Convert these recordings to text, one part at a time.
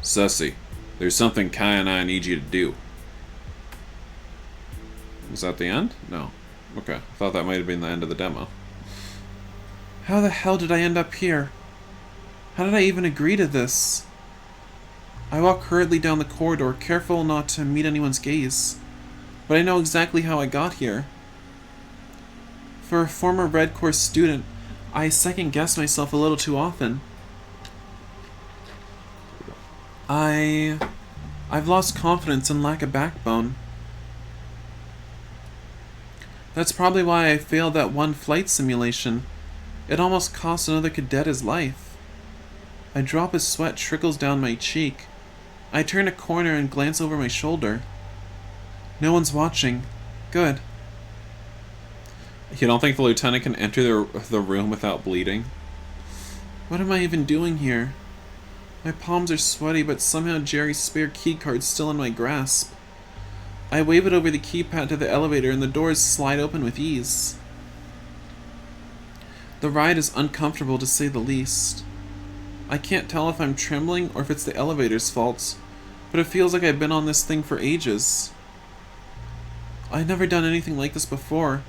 Sussy, there's something Kai and I need you to do. Is that the end? No. Okay, I thought that might have been the end of the demo. How the hell did I end up here? How did I even agree to this? I walk hurriedly down the corridor, careful not to meet anyone's gaze. But I know exactly how I got here. For a former Red Course student, I second-guess myself a little too often. I've lost confidence and lack a backbone. That's probably why I failed that one flight simulation. It almost cost another cadet his life. A drop of sweat trickles down my cheek. I turn a corner and glance over my shoulder. No one's watching. Good. You don't think the lieutenant can enter the room without bleeding? What am I even doing here? My palms are sweaty, but somehow Jerry's spare keycard's still in my grasp. I wave it over the keypad to the elevator and the doors slide open with ease. The ride is uncomfortable to say the least. I can't tell if I'm trembling or if it's the elevator's fault, but it feels like I've been on this thing for ages. I've never done anything like this before.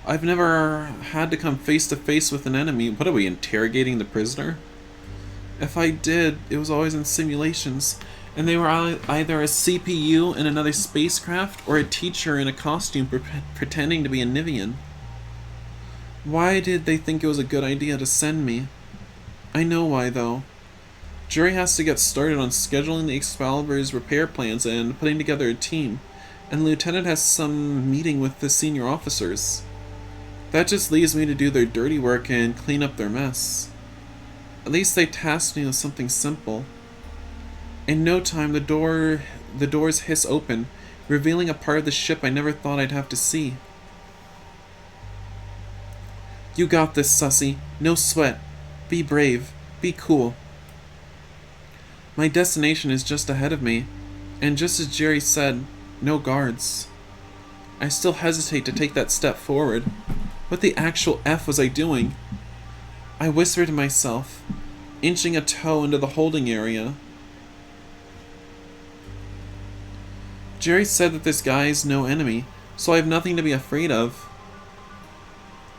I've never had to come face to face with an enemy. What are we, interrogating the prisoner? If I did, it was always in simulations, and they were either a CPU in another spacecraft or a teacher in a costume pretending to be a Nivian. Why did they think it was a good idea to send me? I know why, though. Jerry has to get started on scheduling the Excalibur's repair plans and putting together a team, and the Lieutenant has some meeting with the senior officers. That just leaves me to do their dirty work and clean up their mess. At least they tasked me with something simple. In no time, the doors hiss open, revealing a part of the ship I never thought I'd have to see. You got this, Sussy. No sweat. Be brave. Be cool. My destination is just ahead of me, and just as Jerry said, no guards. I still hesitate to take that step forward. What the actual F was I doing? I whisper to myself, inching a toe into the holding area. Jerry said that this guy is no enemy, so I have nothing to be afraid of.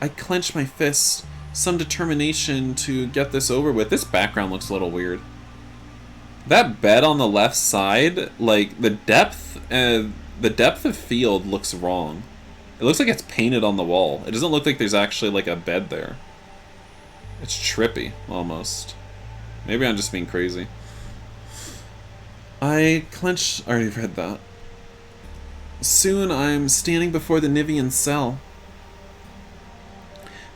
I clench my fist, some determination to get this over with. This background looks a little weird. That bed on the left side, like the depth of field looks wrong. It looks like it's painted on the wall. It doesn't look like there's actually like a bed there. It's trippy, almost. Maybe I'm just being crazy. I already read that. Soon I'm standing before the Nivian cell.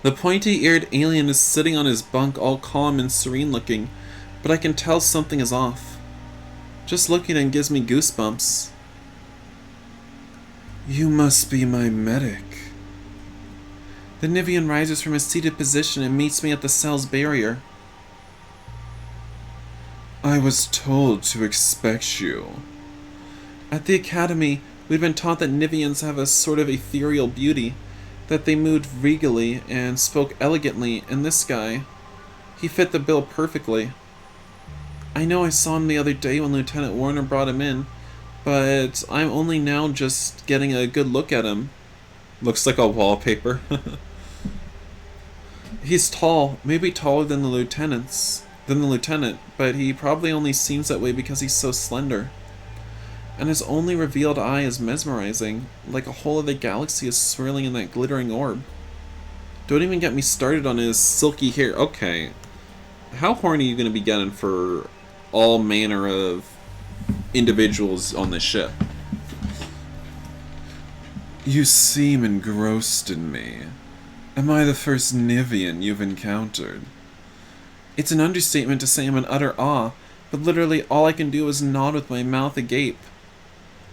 The pointy-eared alien is sitting on his bunk all calm and serene looking, but I can tell something is off. Just looking at him gives me goosebumps. You must be my medic. The Nivian rises from his seated position and meets me at the cell's barrier. I was told to expect you. At the academy, we've been taught that Nivians have a sort of ethereal beauty, that they moved regally and spoke elegantly, and this guy, he fit the bill perfectly. I know I saw him the other day when Lieutenant Warner brought him in, but I'm only now just getting a good look at him. Looks like a wallpaper. He's tall, maybe taller than the lieutenant, but he probably only seems that way because he's so slender. And his only revealed eye is mesmerizing, like a whole other galaxy is swirling in that glittering orb. Don't even get me started on his silky hair. Okay, how horny are you going to be getting for all manner of individuals on this ship? You seem engrossed in me. Am I the first Nivian you've encountered? It's an understatement to say I'm in utter awe, but literally all I can do is nod with my mouth agape.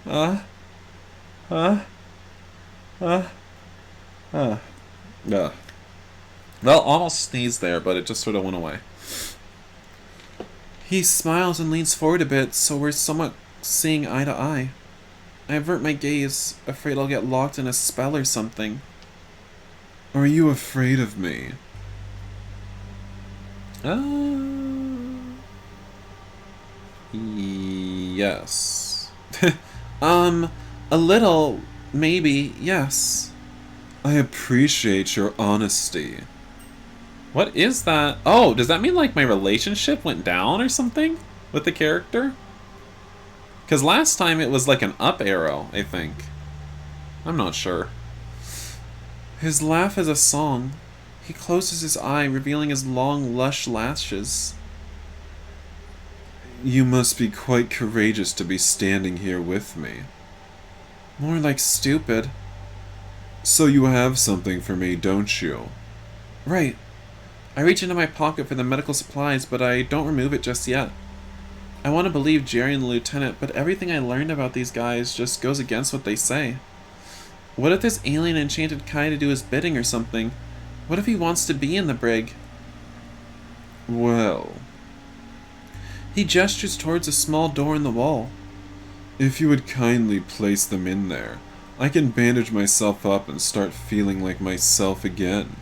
Yeah. Well, almost sneezed there, but it just sort of went away. He smiles and leans forward a bit, so we're somewhat seeing eye to eye. I avert my gaze, afraid I'll get locked in a spell or something. Are you afraid of me? Yes. A little, maybe, yes. I appreciate your honesty. What is that? Oh, does that mean like my relationship went down or something with the character? Because last time it was like an up arrow, I think. I'm not sure. His laugh is a song. He closes his eye, revealing his long, lush lashes. You must be quite courageous to be standing here with me. More like stupid. So you have something for me, don't you? Right. I reach into my pocket for the medical supplies, but I don't remove it just yet. I want to believe Jerry and the lieutenant, but everything I learned about these guys just goes against what they say. What if this alien enchanted Kai to do his bidding or something? What if he wants to be in the brig? Well... He gestures towards a small door in the wall. If you would kindly place them in there, I can bandage myself up and start feeling like myself again.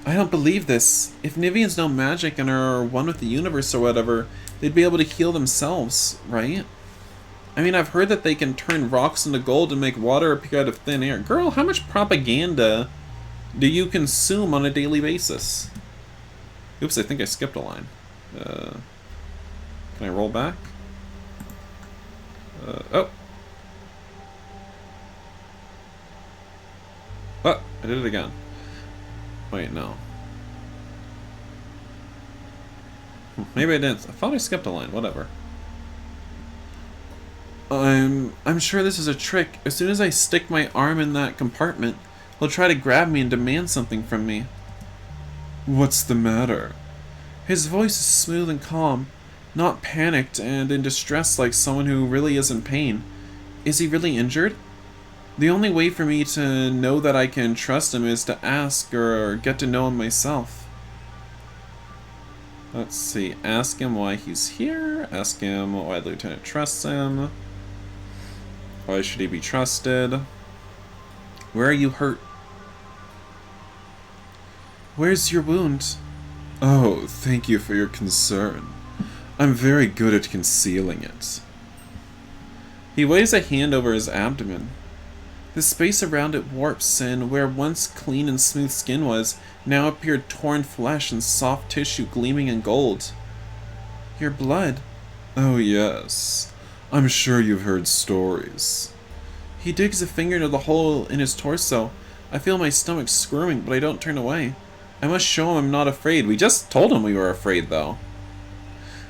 I don't believe this. If Nivians know magic and are one with the universe or whatever, they'd be able to heal themselves, right? I mean, I've heard that they can turn rocks into gold and make water appear out of thin air. Girl, how much propaganda do you consume on a daily basis? Oops, I think I skipped a line. Can I roll back? Oh! Oh, I did it again. Wait, no. Maybe I didn't. I thought I skipped a line. Whatever. I'm sure this is a trick. As soon as I stick my arm in that compartment, he'll try to grab me and demand something from me. What's the matter? His voice is smooth and calm, not panicked and in distress like someone who really is in pain. Is he really injured? The only way for me to know that I can trust him is to ask or get to know him myself. Let's see. Ask him why he's here. Ask him why the lieutenant trusts him. Why should he be trusted? Where are you hurt? Where's your wound? Oh, thank you for your concern. I'm very good at concealing it. He waves a hand over his abdomen. The space around it warps, and where once clean and smooth skin was, now appeared torn flesh and soft tissue gleaming in gold. Your blood. Oh yes. I'm sure you've heard stories. He digs a finger into the hole in his torso. I feel my stomach squirming, but I don't turn away. I must show him I'm not afraid. We just told him we were afraid, though.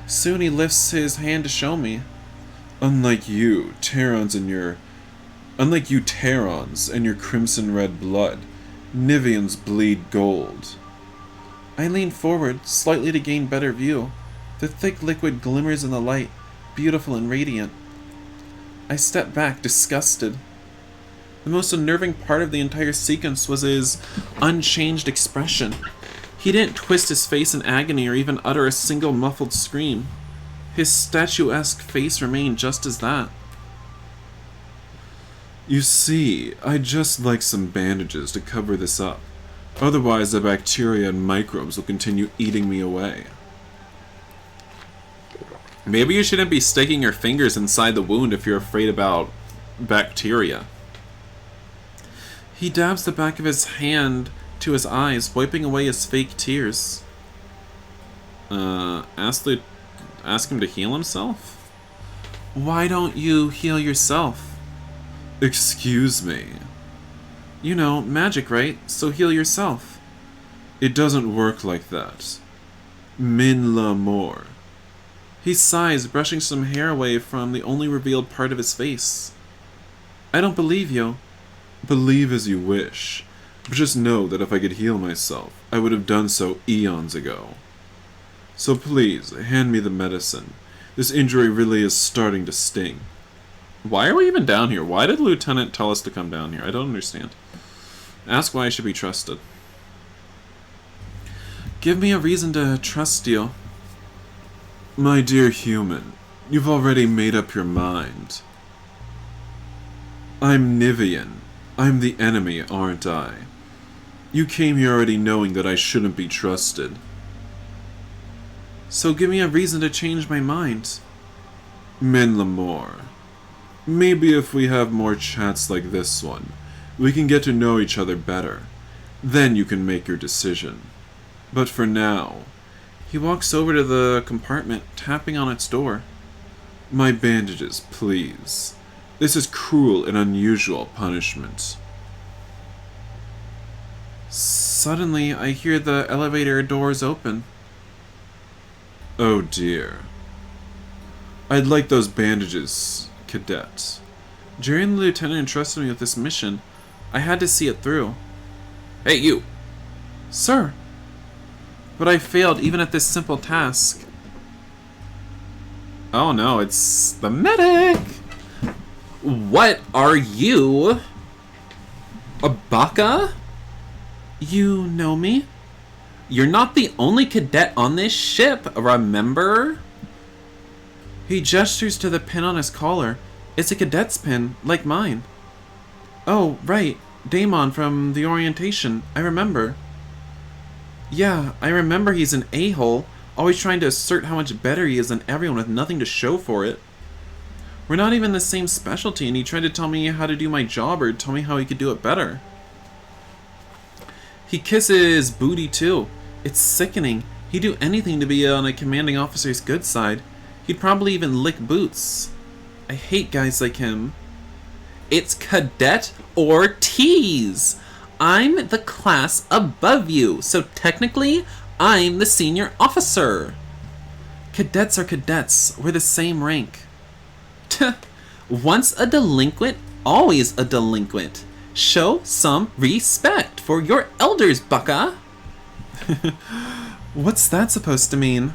Soon he lifts his hand to show me. Unlike you, Terrans and your crimson red blood, Nivians bleed gold. I lean forward, slightly to gain better view. The thick liquid glimmers in the light, beautiful and radiant. I step back, disgusted. The most unnerving part of the entire sequence was his unchanged expression. He didn't twist his face in agony or even utter a single muffled scream. His statuesque face remained just as that. You see, I'd just like some bandages to cover this up. Otherwise, the bacteria and microbes will continue eating me away. Maybe you shouldn't be sticking your fingers inside the wound if you're afraid about bacteria. He dabs the back of his hand to his eyes, wiping away his fake tears. Ask him to heal himself? Why don't you heal yourself? Excuse me. You know, magic, right? So heal yourself. It doesn't work like that. Min l'amour. He sighs, brushing some hair away from the only revealed part of his face. I don't believe you. Believe as you wish, but just know that if I could heal myself, I would have done so eons ago. So please, hand me the medicine. This injury really is starting to sting. Why are we even down here? Why did the lieutenant tell us to come down here? I don't understand. Ask why I should be trusted. Give me a reason to trust you. My dear human, you've already made up your mind. I'm Nivian. I'm the enemy, aren't I? You came here already knowing that I shouldn't be trusted. So give me a reason to change my mind. Min Lamore, maybe if we have more chats like this one, we can get to know each other better. Then you can make your decision. But for now, He walks over to the compartment, tapping on its door. my bandages, please. This is cruel and unusual punishment. Suddenly, I hear the elevator doors open. Oh dear. I'd like those bandages, cadet. During the lieutenant entrusted me with this mission, I had to see it through. Hey, you! Sir! But I failed even at this simple task. Oh no, it's the medic! What are you? A Baka? You know me? You're not the only cadet on this ship, remember? He gestures to the pin on his collar. It's a cadet's pin, like mine. Oh, right. Damon from the orientation. I remember. Yeah, I remember he's an a-hole, always trying to assert how much better he is than everyone with nothing to show for it. We're not even the same specialty, and he tried to tell me how to do my job or tell me how he could do it better. He kisses booty too. It's sickening. He'd do anything to be on a commanding officer's good side. He'd probably even lick boots. I hate guys like him. It's Cadet Ortiz! I'm the class above you, so technically, I'm the senior officer. Cadets are cadets. We're the same rank. Once a delinquent, always a delinquent. Show some respect for your elders, Baka. What's that supposed to mean?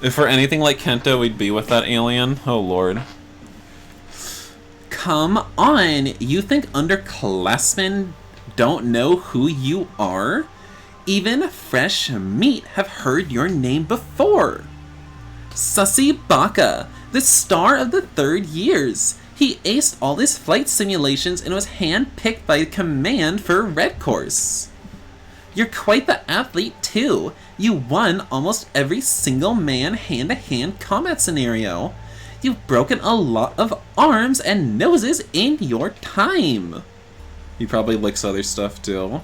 If for anything like Kento, we'd be with that alien. Oh lord. Come on, you think underclassmen don't know who you are? Even fresh meat have heard your name before. Sussy Baka, the star of the third years. He aced all his flight simulations and was hand-picked by command for Red Course. You're quite the athlete too. You won almost every single man hand-to-hand combat scenario. You've broken a lot of arms and noses in your time. He probably licks other stuff too.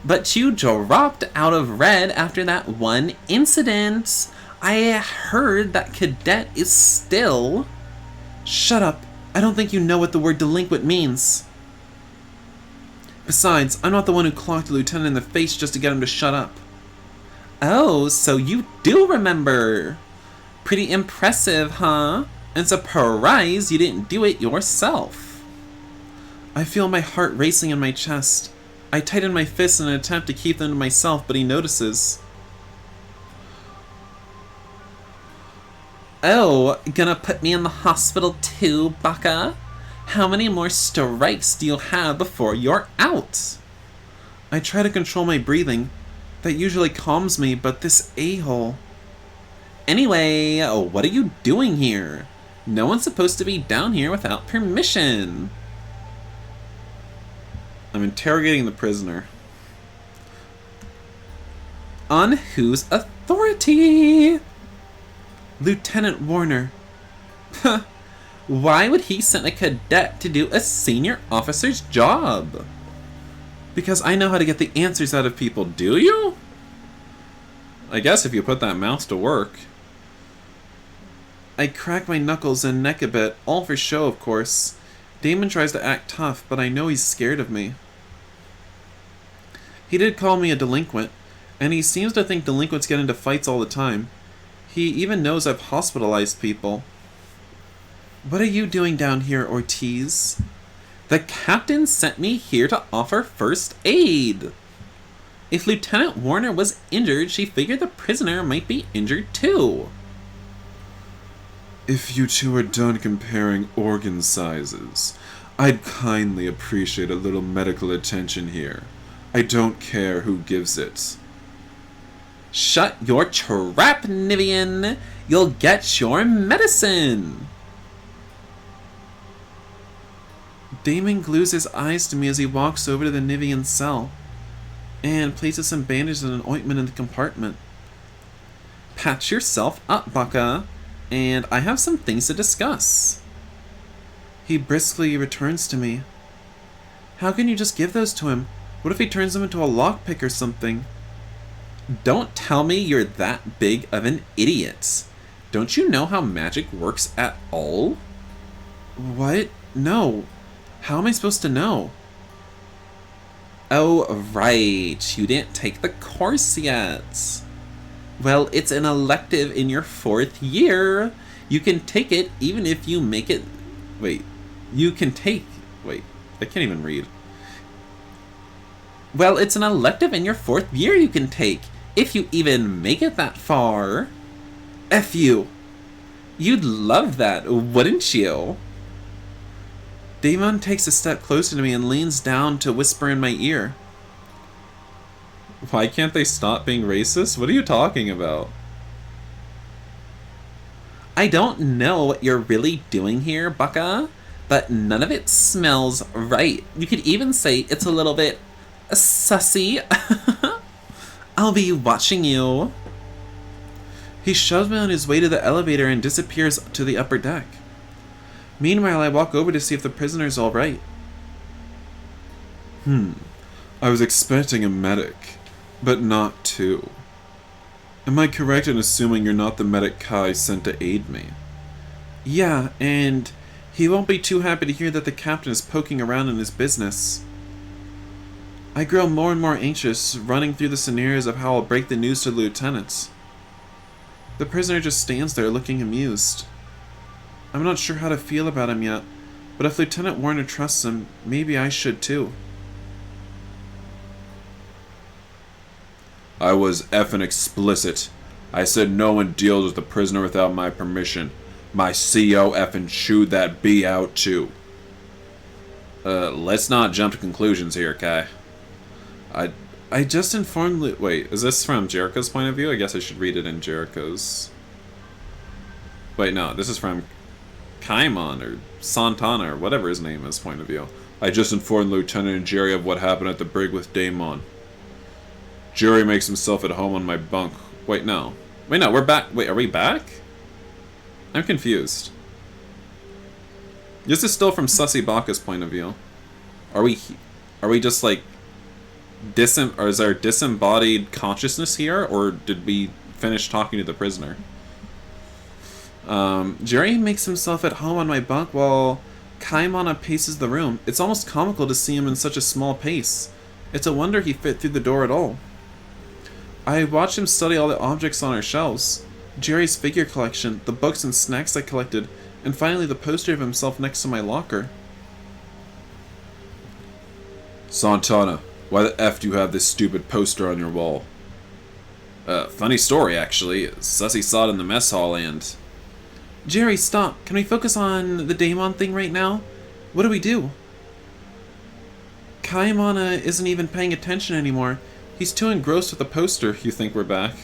But you dropped out of Red after that one incident. I heard that Cadet is still... Shut up. I don't think you know what the word delinquent means. Besides, I'm not the one who clocked the lieutenant in the face just to get him to shut up. Oh, so you do remember. Pretty impressive, huh? And surprised you didn't do it yourself. I feel my heart racing in my chest. I tighten my fists in an attempt to keep them to myself, but he notices. Oh, gonna put me in the hospital too, Baka? How many more strikes do you have before you're out? I try to control my breathing. That usually calms me, but this a-hole... Anyway, what are you doing here? No one's supposed to be down here without permission. I'm interrogating the prisoner. On whose authority? Lieutenant Warner. Why would he send a cadet to do a senior officer's job? Because I know how to get the answers out of people, do you? I guess if you put that mouse to work. I crack my knuckles and neck a bit, all for show, of course. Damon tries to act tough, but I know he's scared of me. He did call me a delinquent, and he seems to think delinquents get into fights all the time. He even knows I've hospitalized people. What are you doing down here, Ortiz? The captain sent me here to offer first aid. If Lieutenant Warner was injured, she figured the prisoner might be injured too. If you two are done comparing organ sizes, I'd kindly appreciate a little medical attention here. I don't care who gives it. Shut your trap, Nivian! You'll get your medicine! Damon glues his eyes to me as he walks over to the Nivian cell and places some bandages and an ointment in the compartment. Patch yourself up, Baka, and I have some things to discuss. He briskly returns to me. How can you just give those to him? What if he turns them into a lockpick or something? Don't tell me you're that big of an idiot. Don't you know how magic works at all? What? No. How am I supposed to know? Oh, right. You didn't take the course yet. Well, it's an elective in your 4th year. You can take it even if you make it... Wait. I can't even read. Well, it's an elective in your 4th year you can take, if you even make it that far. F you. You'd love that, wouldn't you? Damon takes a step closer to me and leans down to whisper in my ear. Why can't they stop being racist? What are you talking about? I don't know what you're really doing here, Baka, but none of it smells right. You could even say it's a little bit sussy. I'll be watching you. He shoves me on his way to the elevator and disappears to the upper deck. Meanwhile, I walk over to see if the prisoner's alright. I was expecting a medic, but not two. Am I correct in assuming you're not the medic Kai sent to aid me? Yeah, and he won't be too happy to hear that the captain is poking around in his business. I grow more and more anxious, running through the scenarios of how I'll break the news to the lieutenants. The prisoner just stands there looking amused. I'm not sure how to feel about him yet, but if Lieutenant Warner trusts him, maybe I should too. I was effing explicit. I said no one deals with the prisoner without my permission. My CO effing chewed that B out too. Let's not jump to conclusions here, Kai. I just informed Wait, is this from Jericho's point of view? I guess I should read it in Jericho's... Wait, no, this is from Kaimon or Santana or whatever his name is point of view. I just informed Lieutenant Jerry of what happened at the brig with Damon. Jerry makes himself at home on my bunk. Wait, no. Wait, no, we're back. Wait, are we back? I'm confused. This is still from Sussy Baka's point of view. Are we just like or is there disembodied consciousness here, or did we finish talking to the prisoner? Jerry makes himself at home on my bunk while Kaimana paces the room. It's almost comical to see him in such a small pace. It's a wonder he fit through the door at all. I watch him study all the objects on our shelves. Jerry's figure collection, the books and snacks I collected, and finally the poster of himself next to my locker. Santana, why the F do you have this stupid poster on your wall? Funny story, actually. Sussy saw it in the mess hall and... Jerry, stop. Can we focus on the Damon thing right now? What do we do? Kaimana isn't even paying attention anymore. He's too engrossed with the poster. You think we're back?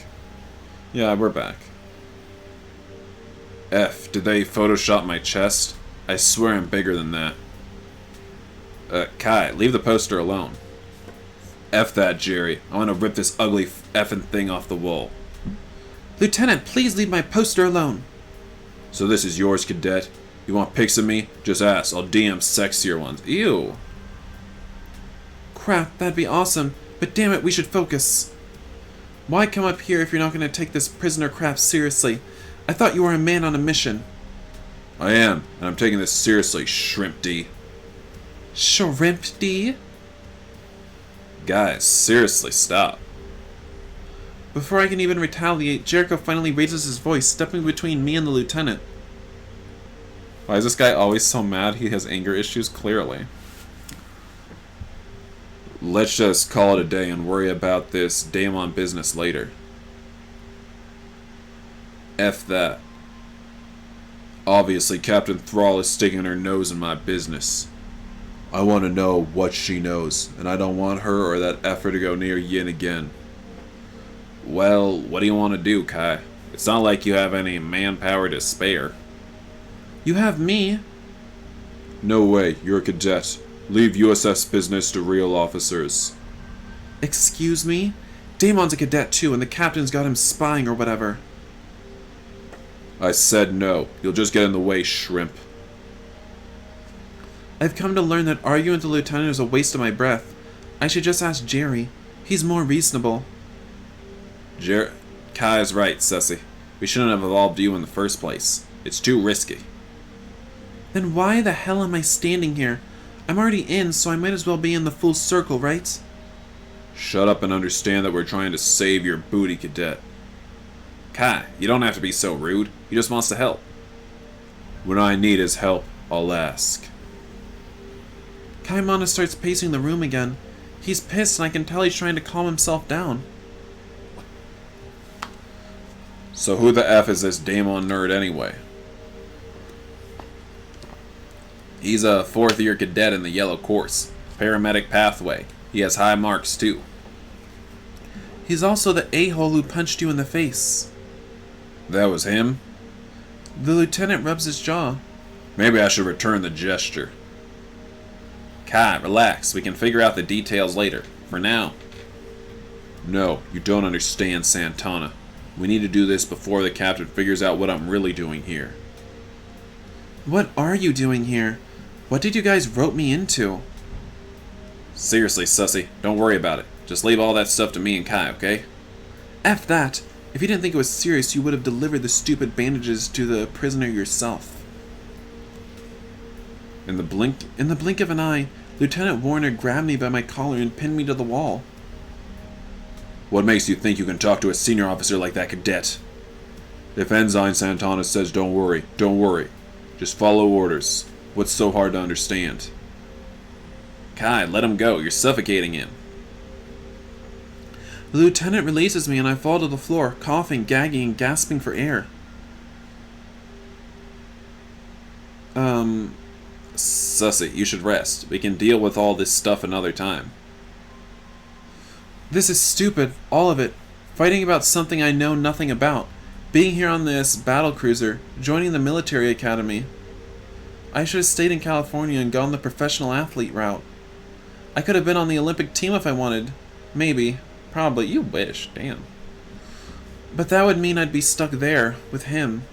Yeah, we're back. F, did they Photoshop my chest? I swear I'm bigger than that. Kai, leave the poster alone. F that, Jerry. I want to rip this ugly effing thing off the wall. Lieutenant, please leave my poster alone. So this is yours, cadet? You want pics of me? Just ask. I'll DM sexier ones. Ew. Crap, that'd be awesome. But damn it, we should focus. Why come up here if you're not going to take this prisoner crap seriously? I thought you were a man on a mission. I am, and I'm taking this seriously, Shrimp D. Shrimp D? Guys, seriously, stop. Before I can even retaliate, Jericho finally raises his voice, stepping between me and the lieutenant. Why is this guy always so mad? He has anger issues, clearly. Let's just call it a day and worry about this Damon business later. F that. Obviously, Captain Thrall is sticking her nose in my business. I want to know what she knows, and I don't want her or that effer to go near Yin again. Well, what do you want to do, Kai? It's not like you have any manpower to spare. You have me. No way, you're a cadet. Leave USS business to real officers. Excuse me? Damon's a cadet too, and the captain's got him spying or whatever. I said no. You'll just get in the way, shrimp. I've come to learn that arguing with the lieutenant is a waste of my breath. I should just ask Jerry. He's more reasonable. Kai's right, Sussy. We shouldn't have involved you in the first place. It's too risky. Then why the hell am I standing here? I'm already in, so I might as well be in the full circle, right? Shut up and understand that we're trying to save your booty, cadet. Kai, you don't have to be so rude. He just wants to help. When I need his help, I'll ask. Kaimana starts pacing the room again. He's pissed and I can tell he's trying to calm himself down. So who the F is this Damon nerd anyway? He's a 4th year cadet in the yellow course. Paramedic pathway. He has high marks too. He's also the a-hole who punched you in the face. That was him? The lieutenant rubs his jaw. Maybe I should return the gesture. Kai, relax. We can figure out the details later. For now. No, you don't understand, Santana. We need to do this before the captain figures out what I'm really doing here. What are you doing here? What did you guys rope me into? Seriously, Sussy, don't worry about it. Just leave all that stuff to me and Kai, okay? F that. If you didn't think it was serious, you would have delivered the stupid bandages to the prisoner yourself. In the blink of an eye, Lieutenant Warner grabbed me by my collar and pinned me to the wall. What makes you think you can talk to a senior officer like that, cadet? If Ensign Santana says don't worry, don't worry. Just follow orders. What's so hard to understand? Kai, let him go. You're suffocating him. The lieutenant releases me and I fall to the floor, coughing, gagging, and gasping for air. Sussy, you should rest. We can deal with all this stuff another time. This is stupid, all of it. Fighting about something I know nothing about. Being here on this battle cruiser, joining the military academy. I should have stayed in California and gone the professional athlete route. I could have been on the Olympic team if I wanted. Maybe. Probably. You wish. Damn. But that would mean I'd be stuck there, with him.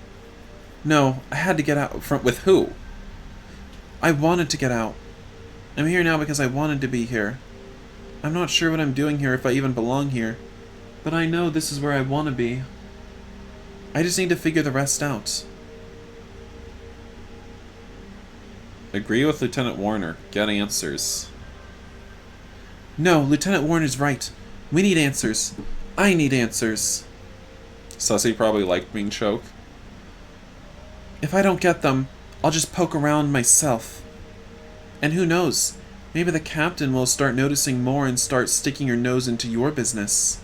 No, I had to get out from... With who? I wanted to get out. I'm here now because I wanted to be here. I'm not sure what I'm doing here, if I even belong here. But I know this is where I want to be. I just need to figure the rest out. Agree with Lieutenant Warner. Get answers. No, Lieutenant Warner's right. We need answers. I need answers. Sussy probably liked being choked. If I don't get them, I'll just poke around myself. And who knows? Maybe the captain will start noticing more and start sticking your nose into your business.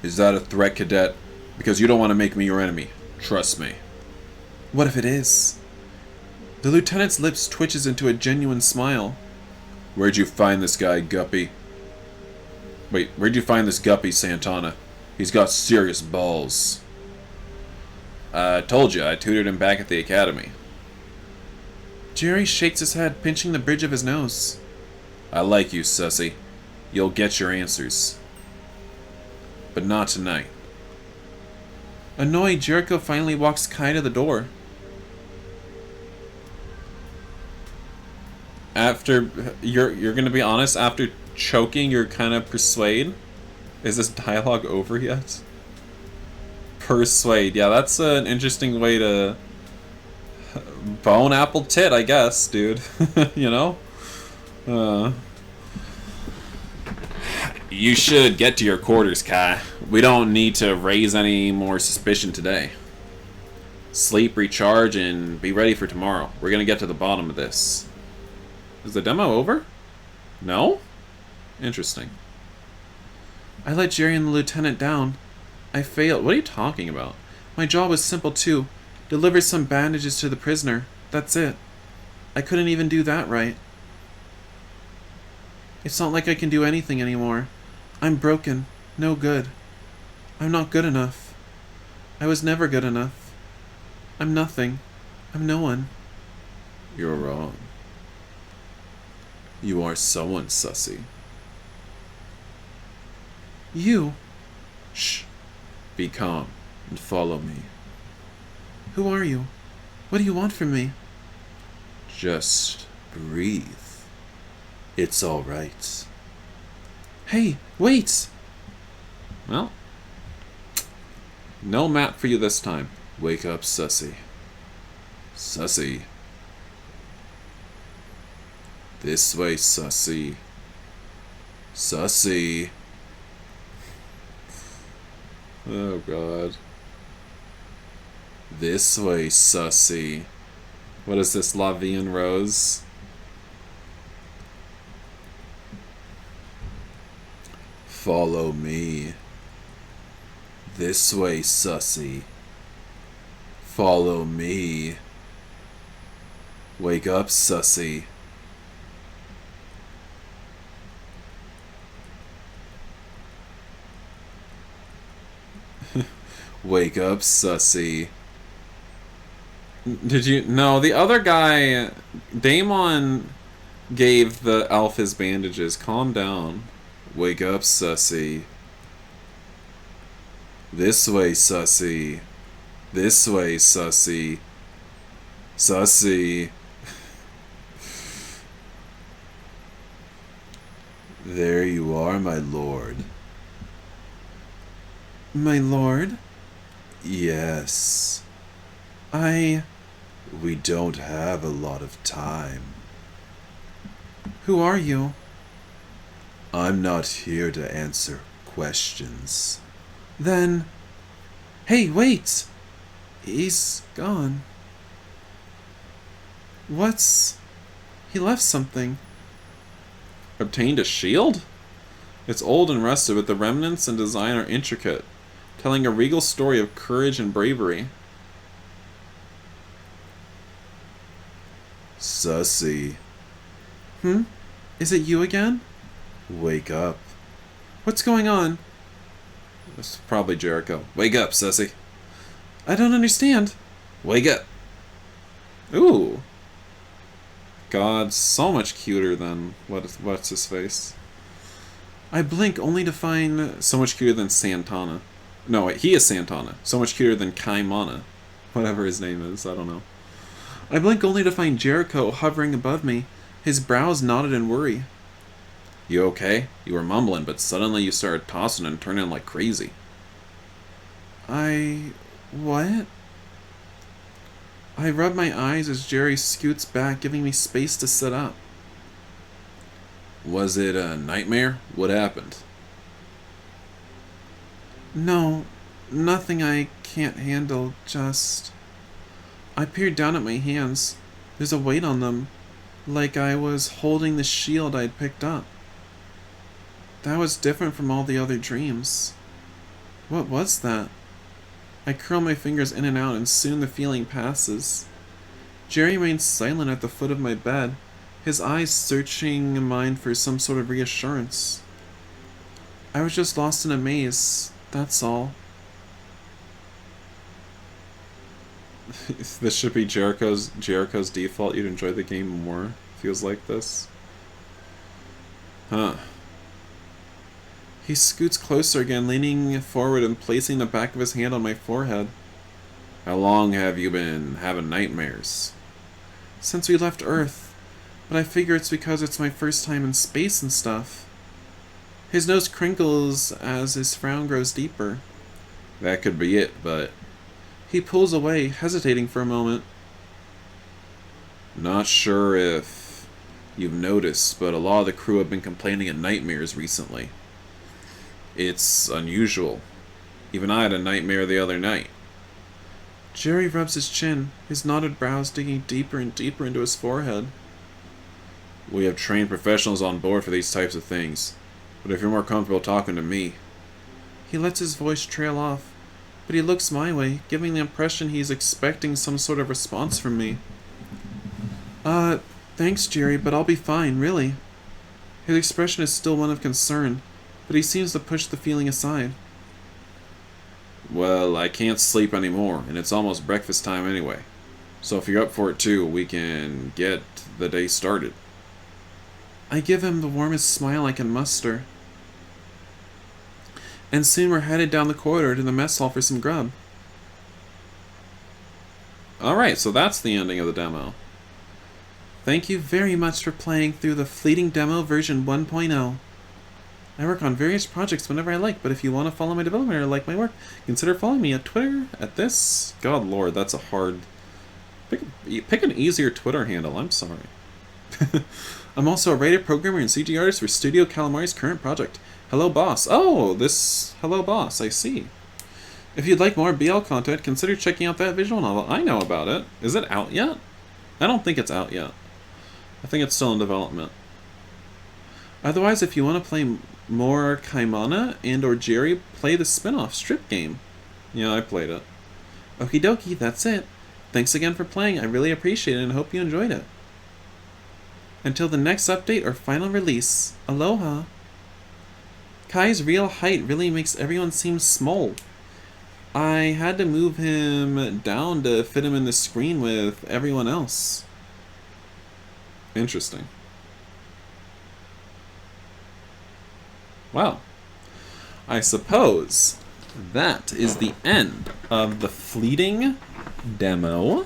Is that a threat, cadet? Because you don't want to make me your enemy. Trust me. What if it is? The lieutenant's lips twitches into a genuine smile. Where'd you find this guy, Guppy? Wait, where'd you find this Guppy, Santana? He's got serious balls. I told you, I tutored him back at the academy. Jerry shakes his head, pinching the bridge of his nose. I like you, Sussy. You'll get your answers. But not tonight. Annoyed, Jericho finally walks Kai to the door. After, you're gonna be honest, after choking, you're kind of persuade? Is this dialogue over yet? Persuade, yeah, that's an interesting way to bone apple tit, I guess, dude. You know? You should get to your quarters, Kai. We don't need to raise any more suspicion today. Sleep, recharge, and be ready for tomorrow. We're gonna get to the bottom of this. Is the demo over? No? Interesting. I let Jerry and the lieutenant down. I failed. What are you talking about? My job was simple too. Deliver some bandages to the prisoner. That's it. I couldn't even do that right. It's not like I can do anything anymore. I'm broken. No good. I'm not good enough. I was never good enough. I'm nothing. I'm no one. You're wrong. You are someone, Sussy. You. Shh. Be calm and follow me. Who are you? What do you want from me? Just breathe. It's alright. Hey, wait! Well, no map for you this time. Wake up, Sussy. Sussy. This way, Sussy. Sussy. Oh, God. This way, Sussy. What is this, La Vie en Rose? Follow me. This way, Sussy. Follow me. Wake up, Sussy. Wake up, Sussy. Did you... No, the other guy... Damon gave the elf his bandages. Calm down. Wake up, Sussy. This way, Sussy. This way, Sussy. Sussy. There you are, my lord. My lord? Yes. We don't have a lot of time. Who are you? I'm not here to answer questions. Then... Hey, wait! He's gone. What's... He left something. Obtained a shield? It's old and rusted, but the remnants and design are intricate, telling a regal story of courage and bravery. Sussy, Is it you again? wake up. What's going on? It's probably Jericho. Wake up, Sussy. I don't understand. Wake up. Ooh. God, so much cuter than what's his face. I blink only to find... So much cuter than Santana. No, wait, he is Santana. So much cuter than Kaimana. Whatever his name is, I don't know. I blink only to find Jericho hovering above me, his brows knotted in worry. You okay? You were mumbling, but suddenly you started tossing and turning like crazy. What? I rub my eyes as Jerry scoots back, giving me space to sit up. Was it a nightmare? What happened? No, nothing I can't handle, just... I peered down at my hands. There's a weight on them, like I was holding the shield I'd picked up. That was different from all the other dreams. What was that? I curl my fingers in and out, and soon the feeling passes. Jerry remains silent at the foot of my bed, his eyes searching mine for some sort of reassurance. I was just lost in a maze, that's all. This should be Jericho's default. You'd enjoy the game more. Feels like this. Huh. He scoots closer again, leaning forward and placing the back of his hand on my forehead. How long have you been having nightmares? Since we left Earth, but I figure it's because it's my first time in space and stuff. His nose crinkles as his frown grows deeper. That could be it, but... He pulls away, hesitating for a moment. Not sure if you've noticed, but a lot of the crew have been complaining of nightmares recently. It's unusual. Even I had a nightmare the other night. Jerry rubs his chin, his knotted brows digging deeper and deeper into his forehead. We have trained professionals on board for these types of things, but if you're more comfortable talking to me... He lets his voice trail off, but he looks my way, giving the impression he's expecting some sort of response from me. Thanks, Jerry, but I'll be fine, really. His expression is still one of concern, but he seems to push the feeling aside. Well, I can't sleep anymore, and it's almost breakfast time anyway. So if you're up for it too, we can get the day started. I give him the warmest smile I can muster. And soon we're headed down the corridor to the mess hall for some grub. Alright, so that's the ending of the demo. Thank you very much for playing through the fleeting demo version 1.0. I work on various projects whenever I like, but if you want to follow my development or like my work, consider following me at Twitter at this. God lord, that's a hard... Pick an easier Twitter handle, I'm sorry. I'm also a writer, programmer, and CG artist for Studio Calamari's current project, Hello Boss. Oh, this Hello Boss, I see. If you'd like more BL content, consider checking out that visual novel. I know about it. Is it out yet? I don't think it's out yet. I think it's still in development. Otherwise, if you want to play more Kaimana and or Jerry, play the spin-off Strip game. Yeah, I played it. Okie dokie, that's it. Thanks again for playing. I really appreciate it and hope you enjoyed it. Until the next update or final release, aloha. Kai's real height really makes everyone seem small. I had to move him down to fit him in the screen with everyone else. Interesting. Wow. I suppose that is the end of the fleeting demo.